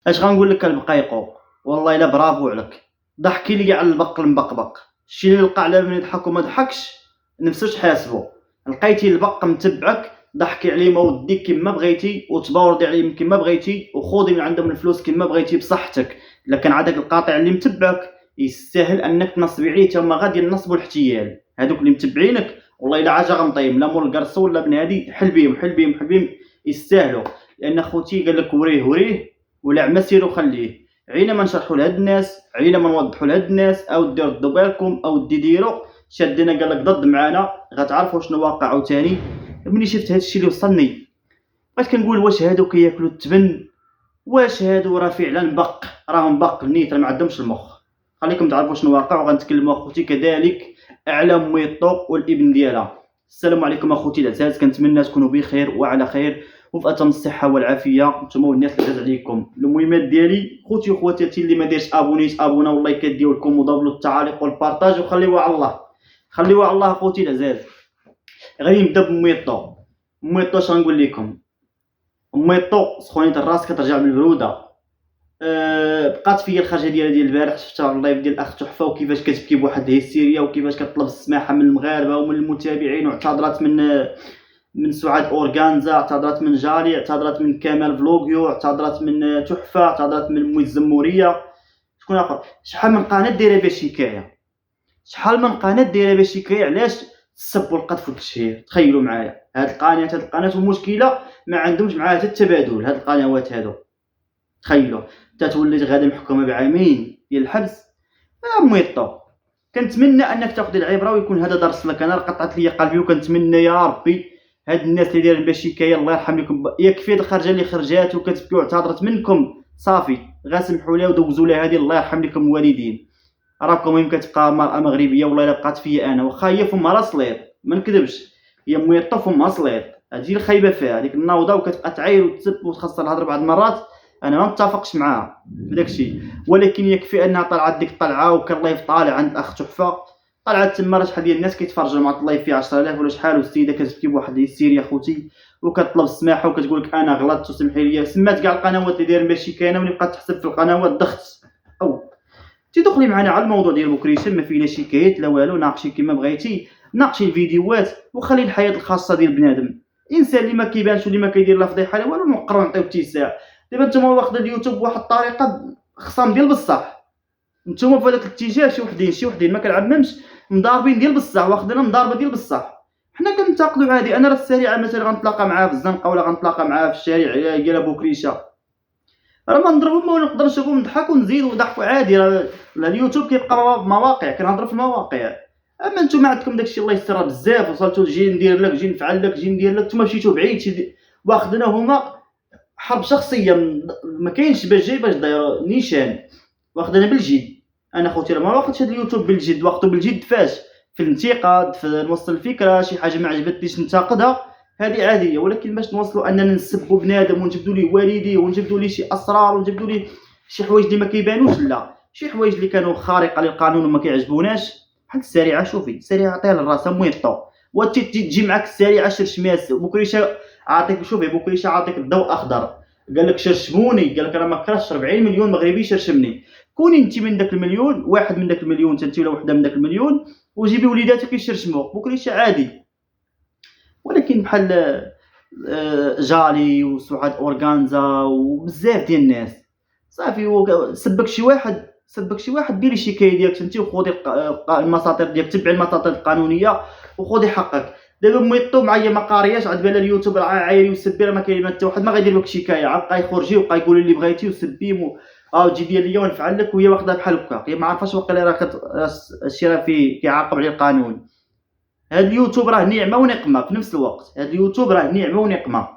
اش غنقول لك البقايقو؟ والله الا برافو عليك، ضحكي لي على البق المبقبق. الشي اللي لقى على من يضحك وما ضحكش نفسو تحاسبو. لقيتي البق متبعك ضحكي عليه ما وديك كما بغيتي وتباوردي عليه كما بغيتي وخوضي من عندهم الفلوس كما بغيتي بصحتك. لكن عندك القاطع اللي متبعك يستاهل انك تنصبي عليه، تا هما غادي ينصبوا الاحتيال. هادوك اللي متبعينك والله الا عاجه غنطيم لا مول القرصو ولا بنادي، حل بيهم حل بيهم حل بيهم، يستاهلوا. لان خوتي قال لك وريه وريه والعمى سيرو خليه. عينا ما نشرحوا لهاد الناس، عينا ما نوضحوا لهاد الناس، او ديروا ردوا بالكم او ديروا شادنا قال لك ضد معانا غتعرفوا شنو واقع. عاوتاني ملي شفت هادشي اللي وصلني بقيت كنقول واش هادو كياكلوا التبن، واش هادو راه فعلا بق، راهم بق نيت راه ما عندهمش المخ. خليكم تعرفوا شنو واقع وغنتكلموا اخوتي كذلك على ميطو والابن ديالها. السلام عليكم اخوتي العزاز، كنتمنى تكونوا بخير وعلى خير وفي اتم الصحه والعافيه نتوما والناس اللي عزاز عليكم. المهمات ديالي خوتي وخواتاتي اللي ما دايرش ابونيت ابونا والله كديو لكم ودابلوا التعاليق والبارطاج وخليوها على الله، خليوها على الله اخوتي العزاز. غادي نبدا بميطو. ميطو اش غنقول لكم؟ ميطو سخونيت الراس كترجع بالبروده. بقات فيا الخرجه ديال البارح، شفتها على اللايف ديال الاخ تحفه وكيفاش كتبكي بواحد الهستيريا وكيفاش كتطلب السماحه من المغاربه ومن المتابعين، واعتذرت من سعاد اورغانزا، اعتذرت من جاري، اعتذرت من كمال فلوغيو، اعتذرت من تحفه، اعتذرت من موي الزموريه. شكون اخر؟ شحال من قناه دايره بها شكايه، شحال من قناه دايره بها شكايه علاش السب والقذف والتشهير. تخيلوا معايا هاد القناه والمشكله ما عندهمش معاها حتى التبادل. هاد القنوات هادو تخيلوا تتولي غادا محكومه بعامين ديال الحبس. ميطو كنتمنى انك تاخذ العبره ويكون هذا درس لك. انا قطعت لي قلبي وكنتمنى يا ربي هاد الناس اللي دايرين بها شكايه الله يرحم لكم، يكفي هاد الخرجه اللي خرجات وكتبكي واعتذرت منكم صافي غا سمحوا لها ودوزوا لها هذه الله يرحم لكم الوالدين. راكم مهم كتبقى مرأة مغربيه والله الا بقات فيا انا واخا هي فمها راه صليط ما نكذبش، هي ميطو فمها صليط هادشي الخايبه فيها هذيك النوضه وكتبقى تعاير وتسب وتخسر الهضره بعض المرات. انا ما متفقش معاها في داكشي، ولكن يكفي انها طلعت ديك الطلعه وكان لايف طالع عند الاخ تحفه، طلعت تما راه شحال ديال الناس كيتفرجوا مع اللايف فيه 10000 ولا شحال، والسيده كتبكي بواحد الهستيريا خوتي وكتطلب السماحه وكتقول لك انا غلطت وسمحي لي. سمات كاع القنوات اللي دايرين بها شكايه ملي بقات تحسب في القنوات ضغط او تدخلي معنا على الموضوع ديال بكريشه ما فيه لا شكايات لا والو. ناقشي كما بغيتي، ناقشي الفيديوهات وخلي الحياه الخاصه ديال بنادم. الانسان اللي ما كيبانش واللي ما كيدير لا فضيحه لا والو نوقروا نعطيو اتساع. دابا نتوما واخد اليوتيوب بواحد الطريقه خصام ديال بصح، نتوما في هذاك الاتجاه شي وحدين ما كنعممش مضاربين ديال بصح، واخدين مضاربه ديال بصح. حنا كنتقدوا عادي. انا راه السريعه مثلا غنتلاقى معاه في الزنقه ولا غنتلاقى معاه في الشارع ديال ابو كريشه، راه ما نضربو ما نقدر نشوفو نضحك ونزيدو ضحك عادي. راه اليوتيوب كيبقى مواقع كنهضر في المواقع. اما نتوما عندكم داكشي الله يسترها بزاف، وصلتو جي ندير لك جي نفعل لك جي ندير لك، نتوما مشيتو بعيد واخدنا هما حرب شخصيه ما كاينش باش جاي باش داير نيشان، واخدنا بالجد. انا خوتي راه ما واخدش هذا اليوتيوب بالجد، واخدو بالجد فاش في الانتقاد، في نوصل الفكره، شي حاجه ما عجبتنيش ننتقدها هذه عاديه. ولكن باش نوصلوا اننا نسبوا بنادم ونجبدوا ليه والديه ونجبدوا ليه شي اسرار ونجبدوا ليه شي حوايج اللي ما كيبانوش، لا شي حوايج اللي كانوا خارقه للقانون وما كيعجبوناش بحال السريعه. شوفي السريعه عطيها لراسها ميطو تجي معاك السريعه شرشماس بكريشه عاطيك. شوفي بكريشه عاطيك الضوء اخضر، قال لك شرشموني، قال لك انا ما كرهتش 40 مليون مغربي شرشمني. كوني انت من داك المليون، واحد من داك المليون انت ولا وحده من داك المليون، وجيبي وليداتك يشرشموك بكريشه عادي. ولكن بحال جالي وسعاد اورغانزا وبزاف ديال الناس صافي سبك شي واحد ديري شكايه ديالك انت وخذي المساطر ديالك، تبعي المساطر القانونيه وخذي حقك. دابا ميطو معايا ما قارياش عاد بالها اليوتيوب راه عايري وسبي، راه ما كاين حتى واحد ما غيدير لك شكايه، عاد بقى يخرجي وبقى يقول اللي بغيتي وسبي تجي ديال ليا ونفعل لك، وهي واخدها بحال هكا هي ما عارفاش واقيلا راه الشيء راه فيه كيعاقب عليه القانون. هاد اليوتيوب راه نعمه ونقمه في نفس الوقت. هاد اليوتيوب راه نعمه ونقمه،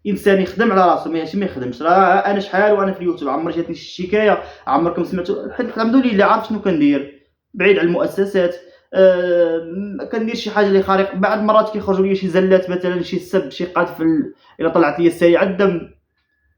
انسان يخدم على راسو ماشي ما يخدمش. راه انا شحال وانا في اليوتيوب عمر جاتني شي شكايه، عمركم سمعتوا؟ الحمد لله عارف شنو كندير بعيد على المؤسسات. كندير شي حاجه اللي خارق. بعض المرات كيخرجوا لي شي زلات مثلا شي سب شي قذف الا طلعت لي السريعه الدم،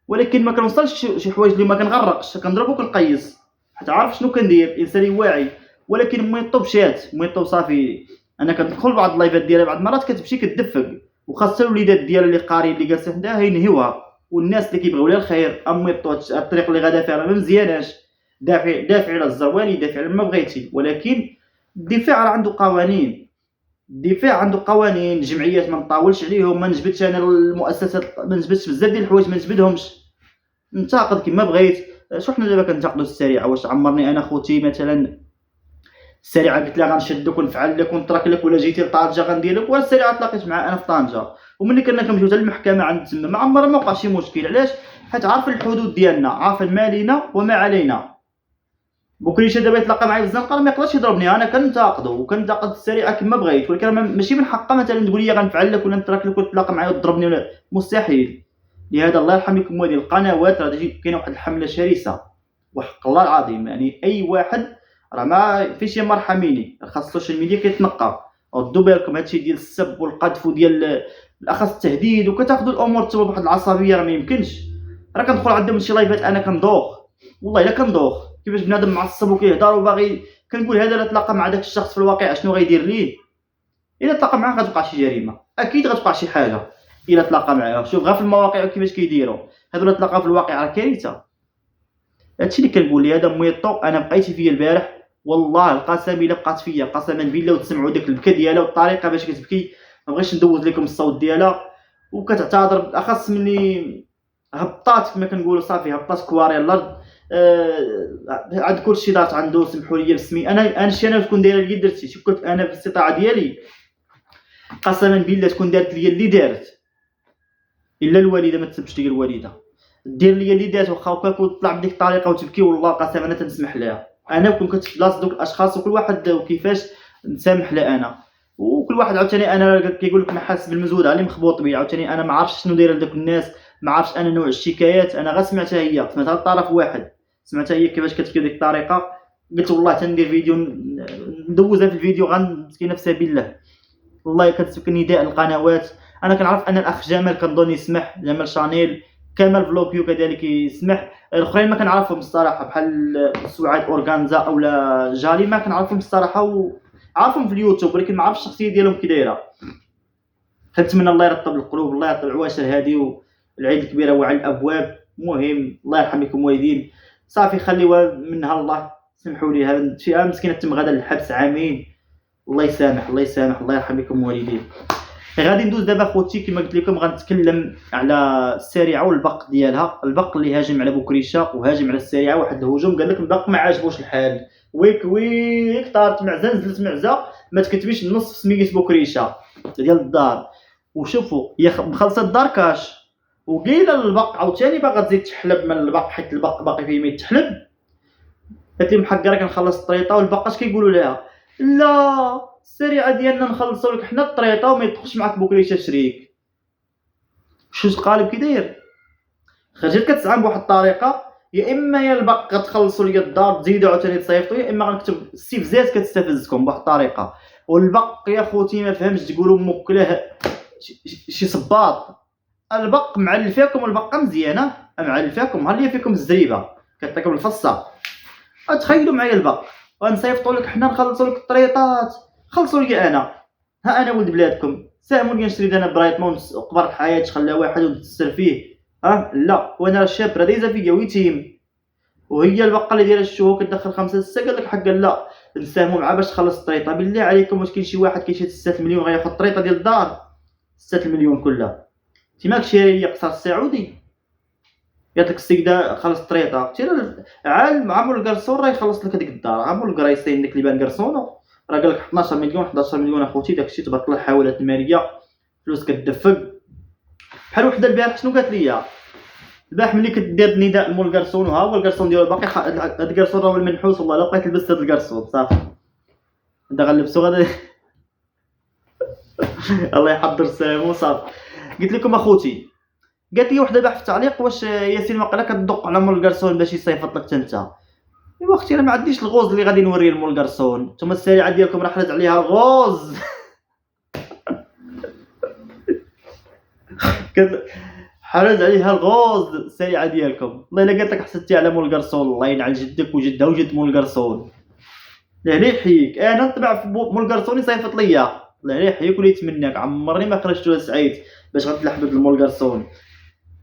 ولكن ما كنوصلش شي حوايج اللي ما كنغرقش، كنضرب وكنقيس حتى عارف شنو كندير، انسان واعي. ولكن ميطو مشات صافي. انا كندخل بعض اللايفات ديالها بعض المرات كتمشي كتدفق، وخاصه الوليدات ديالها اللي قاريين اللي جالسين حداها ينهيوها والناس اللي كيبغيو لها الخير اميطو الطريق اللي غادا فيها راه ما مزياناش. دافع على الزرواني، دافع على ما بغيتي، ولكن الدفاع راه عنده قوانين. الدفاع عنده قوانين. الجمعيات ما نطاولش عليهم، ما نجبدش انا المؤسسات، ما نجبدش بزاف ديال الحوايج، ما نجبدهمش، ننتقد كما بغيت. شو حنا دابا كنتقدوا السريعه؟ واش عمرني انا خوتي مثلا السريعه قلت لها غنشدك ونفعل لك ونترك لك، ولا جيتي لطنجه غندير لك؟ ولا السريعه تلاقيت معها انا في طنجه، وملي كنا كنمشيو حتى للمحكمه عند تما ما عمرها ما وقع شي مشكل. علاش؟ حيت عارفين الحدود ديالنا، عارفين ما لينا وما علينا. بوكريشه دابا يتلاقى معايا في الزنقه ما يقدرش يضربني، انا كنتاقدو وكنتاقد السريعه كما بغيت، ولكن ماشي من حقها مثلا تقول لي غنفعل لك ولا نترك لك وتلاقى معايا وتضربني، ولا مستحيل. لهذا الله يرحم لكم والدي القنوات راه كاينه واحد الحمله شرسه وحق الله العظيم. يعني اي واحد راه ما فيش مرحميني، خاص السوشيال ميديا كيتنقى. ردوا بالكم هادشي ديال السب والقذف وديال بالاخص التهديد، وكتاخذوا الامور حتى بواحد العصبيه، راه ما يمكنش. راه كندخل عندهم شي لايفات انا كندوخ، والله الا كندوخ كيفاش بنادم معصب وكيهضر وباغي. كنقول هذا لا تلاقى مع داك الشخص في الواقع شنو غيدير ليه؟ الا تلاقى معاه غتوقع شي جريمه، اكيد غتوقع شي حاجه. الا تلاقى معاه شوف غير في المواقع كيفاش كيديروا هادو، لا تلاقاو في الواقع راه كارثه. هادشي اللي كنقول لي هذا ميطو. انا بقيتي فيا البارح والله القسم الا بقات فيا قسما بالله، وتسمعوا داك البكا ديالها والطريقه باش كتبكي. ما بغيتش ندوز لكم الصوت ديالها، وكتعتذر بالاخص ملي هبطات كما كنقولوا، صافي هبطات كواري الارض. عند كلشي دارت عنده. سمحوا لي بسمي انا شي انا تكون دايره اللي درتي. شوف كنت انا في الاستطاعه ديالي قسما بالله تكون دارت لي اللي دارت، الا الوالده ما تسبش لي الوالده دير لي اللي دارت، واخا كنت طلع بديك الطريقه وتبكي والله قسما انا تنسمح لها. انا كنت في بلاصه دوك الاشخاص، وكل واحد وكيفاش نسامح لها انا. وكل واحد عاوتاني انا كيقول لك ما حاس بالمزود علي مخبوط بيا. عاوتاني انا ما عرفتش شنو دايره لدوك الناس، ما عرفتش انا نوع الشكايات. انا غير سمعتها هي، سمعتها الطرف واحد، سمعتها هي كيفاش كتبكي بديك الطريقه. قلت والله تندير فيديو ندوزها في الفيديو غنسكينه في سبيل الله. والله كتسكن نداء القنوات. انا كنعرف ان الاخ جمال كنظن يسمح، جمال شانيل، كمال فلوكيو كذلك يسمح. الاخرين ما كنعرفهم الصراحه، بحال سعاد اورغانزا اولا جالي ما كنعرفهم الصراحه، وعارفهم في اليوتيوب ولكن ما عرفتش الشخصيه ديالهم كي دايره. كنتمنى الله يرطب القلوب، الله يرطب العواشر هذه، والعيد الكبير هو على الابواب. المهم الله يرحم لكم والدين، صافي خليوها منها الله. سمحوا لي هذا فيها مسكينه تم غدا للحبس عامين. الله يسامح الله يسامح، الله يرحم لكم والدين. غادي ندوز دابا خوتي كما قلت لكم، غنتكلم على السريعه والبق ديالها. البق اللي هاجم على بوكريشه وهاجم على السريعه، واحد الهجوم قال لك البق ما عاجبوش الحال. ويك طارت معزه نزلت معزه، ما تكتبيش النص في سميت بوكريشه ديال الدار. وشوفوا هي مخلصه الدار كاش، وقيله للبق عاوتاني باغا تزيد تحلب من البق حيت البق باقي فيه ما يتحلب. قالت لي محقره كنخلص الطريطه، والبق اش كيقولوا لها؟ لا السريعه ديالنا نخلصوا لك حنا الطريطه وما يدخلش معاك بوكريشه شريك. شوز قالب كي داير؟ خرجت كتزعم بواحد الطريقه، يا اما يا البق كتخلصوا لي الدار تزيدوا عاوتاني تصيفطوا، يا اما غنكتب السيفزات كتستفزكم بواحد الطريقه. والبق يا خوتي ما فهمش تقولوا مكله شي صباط. البق معلل فيكم، البقه مزيانه معلل فيكم، ها هي فيكم الزريبه كتعطيكم الفصه. تخيلوا معايا البق غنصيفطوا لك حنا نخلصوا لك الطريطات، خلصوا لي انا. ها انا ولد بلادكم، ساهموا لي نشري انا برايتمون قبر الحياه خلى واحد ونتسر فيه. لا وانا الشاب راه دايزه فيا ويتيم، وهي البقه اللي دايره الشهور كتدخل 5 6 قال لك حقا لا نساهموا معاه باش تخلص الطريطه. بالله عليكم واش كاين شي واحد كيشري 6 مليون غياخذ الطريطه ديال الدار 6 مليون كلها؟ انت ماك شاري قصر السعودي قالت لك السيده خلص الطريطه، عالم عمو الكرسون راه يخلص لك هذيك الدار. عمو الكرايسين ديك اللي بان كرسونو راه قال لك 12 مليون 11 مليون اخوتي. داكشي تبارك الله الحوالات الماليه فلوس كتدفق. بحال وحده البارح شنو قالت لي البارح ملي كدير نداء مول الكرسون، وها هو الكرسون ديالو باقي هاد الكرسون راه المنحوس. والله لو بقيت لبست هاد الكرسون صافي دا غنلبسو غدا الله يحضر السلام وصافي. قلت لكم اخوتي، قالت لي وحده باح في التعليق واش ياسين واقيلا كتدق على مول الكرسون باش يصيفط لك انت؟ ايوا اختي انا ما عنديش الغوز اللي غادي نوريه لمول الكرسون، نتوما السريعه ديالكم راه حرج عليها الغوز حرج عليها الغوز السريعه ديالكم. والله الا قالت لك حسدتي على مول الكرسون الله ينعل جدك وجدها وجد مول الكرسون. الله لا يحييك، انا نطبع في مول الكرسون يصيفط ليا الله لا يحييك ولا يتمناك. عمرني ما خرجت ولا سعيت باش غنتلحبط لمول الكرسون.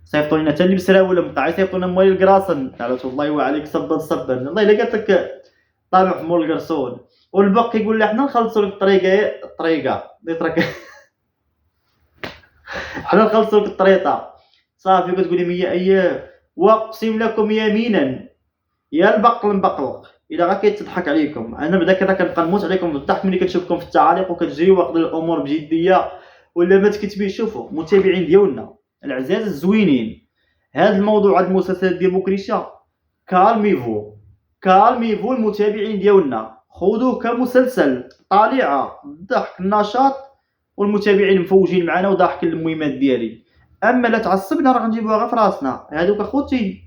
صيفطوا لنا حتى اللي بسراوله بقى يصيفطوا لنا موالي الكراسن. قالت والله وعليك صبا صبا، والله الا قالت لك طالع في مول القرصون. والباقي يقول لها حنا نخلصوا لك الطريقه حنا نخلصوا لك الطريقه صافي. كتقولي 100 ايام واقسم لكم يمينا يا البقل مبقلق الا غا كيتضحك عليكم. انا بدا كذا كنبقى نموت عليكم بالضحك ملي كنشوفكم في التعاليق وكتجريو واخدين الامور بجديه ولا ما تكتبيش. شوفوا متابعين ديالنا العزاز الزوينين، هذا الموضوع هذا المسلسلات ديال بوكريشا كالميفو المتابعين ديالنا خذوه كمسلسل طالعه الضحك النشاط، والمتابعين مفوجين معنا وضاحكين المهمات ديالي. اما لا تعصبنا راه غنجيبوها غير في راسنا. هذوك اخوتي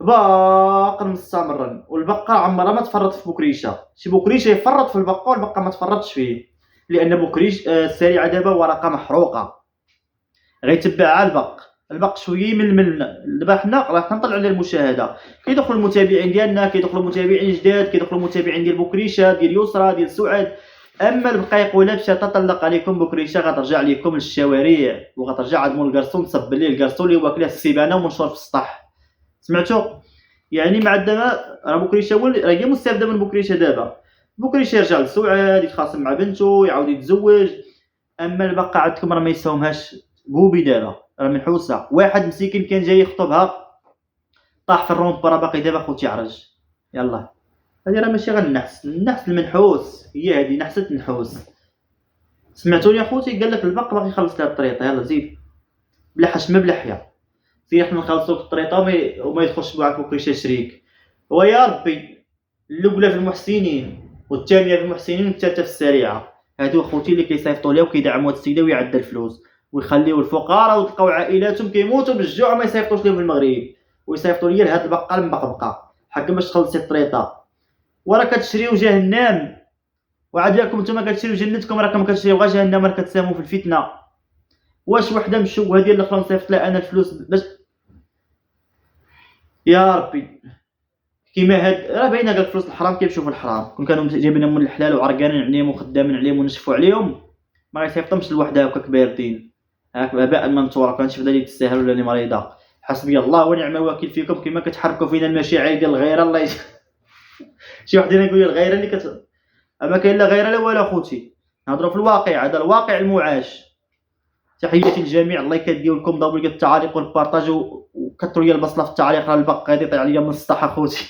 باقا مستمرا، والبقه عمرها ما تفرط في بوكريشا. شي بوكريشا يفرط في البقه والبقه ما تفرطش فيه، لان بوكريش السريعه دابا ورقه محروقه غيتبعها البق شويه من دابا حنا راه كنطلعوا على المشاهده. كيدخلوا المتابعين ديالنا، كيدخلوا متابعين جداد، كيدخلوا متابعين ديال بوكريشا ديال يسرى ديال سعاد. اما البقايق ولا مشى تطلق عليكم بوكريشا غترجع لكم للشوارع وغترجع عند مول الكرسون تصب ليه الكرسون اللي واكله السيبانه ومنشور في السطح. سمعتوا؟ يعني مع الدابا راه بوكريشا هو راه هي مستافده من بوكريشا. دابا بوكريشا يرجع لسعاد يتخاصم مع بنته يعاود يتزوج. اما البقاء عندكم راه ما يساومهاش بوبي. دابا راه منحوسه. واحد مسكين كان جاي يخطبها طاح في الرومب راه باقي دابا خوتي عرج. يلا هادي راه ماشي غير النحس المنحوس، هي هادي نحسه النحوس. سمعتوني اخوتي؟ قال لك البق باغي يخلص لها الطريطه. يلا زيد بلا حشمه بلا حياه، زيد حنا نخلصوا الطريطه وما يدخلش معاك بوكريشا شريك. ويا ربي الاولى في المحسنين والثانيه في المحسنين والثالثه في السريعه. هادو اخوتي اللي كيصيفطوا ليها وكيدعموا هاد السيده ويعدى الفلوس ويخليو الفقراء وتلقاو عائلاتهم كيموتوا بالجوع ما يصيفطوش لهم في المغرب ويصيفطوا ليا لهاد البقه المبقبقه حكا باش تخلصي الطريطه. وراه كتشريو جهنم. وعاد ياكم نتوما كتشريو جنتكم راكم كتشريو غير جهنم. راه كتساهموا في الفتنه. واش وحده مشوهه ديال الاخرى نصيفط لها انا الفلوس باش يا ربي كيما هاد راه باينه قالك فلوس الحرام كيمشيو في الحرام. كون كانوا جايبينهم من الحلال وعرقانين عليهم وخدامين عليهم ونشفوا عليهم ما غيصيفطهمش لوحده هكاك باردين هاك هباء منثورا. كنشوف دالي تستاهل ولا مريضه. حسبي الله ونعم الوكيل فيكم. كيما كتحركوا فينا المشاعر ديال الغيره الله شي واحد يقول لي الغيره اللي اما كاين لا غيره لا والو اخوتي. نهضروا في الواقع، هذا الواقع المعاش. تحياتي للجميع، الله يكديو لكم ضربوا لي التعاليق والبارطاج وكثروا لي البصله في التعاليق. راه البق غادي يطيح عليا من السطح اخوتي.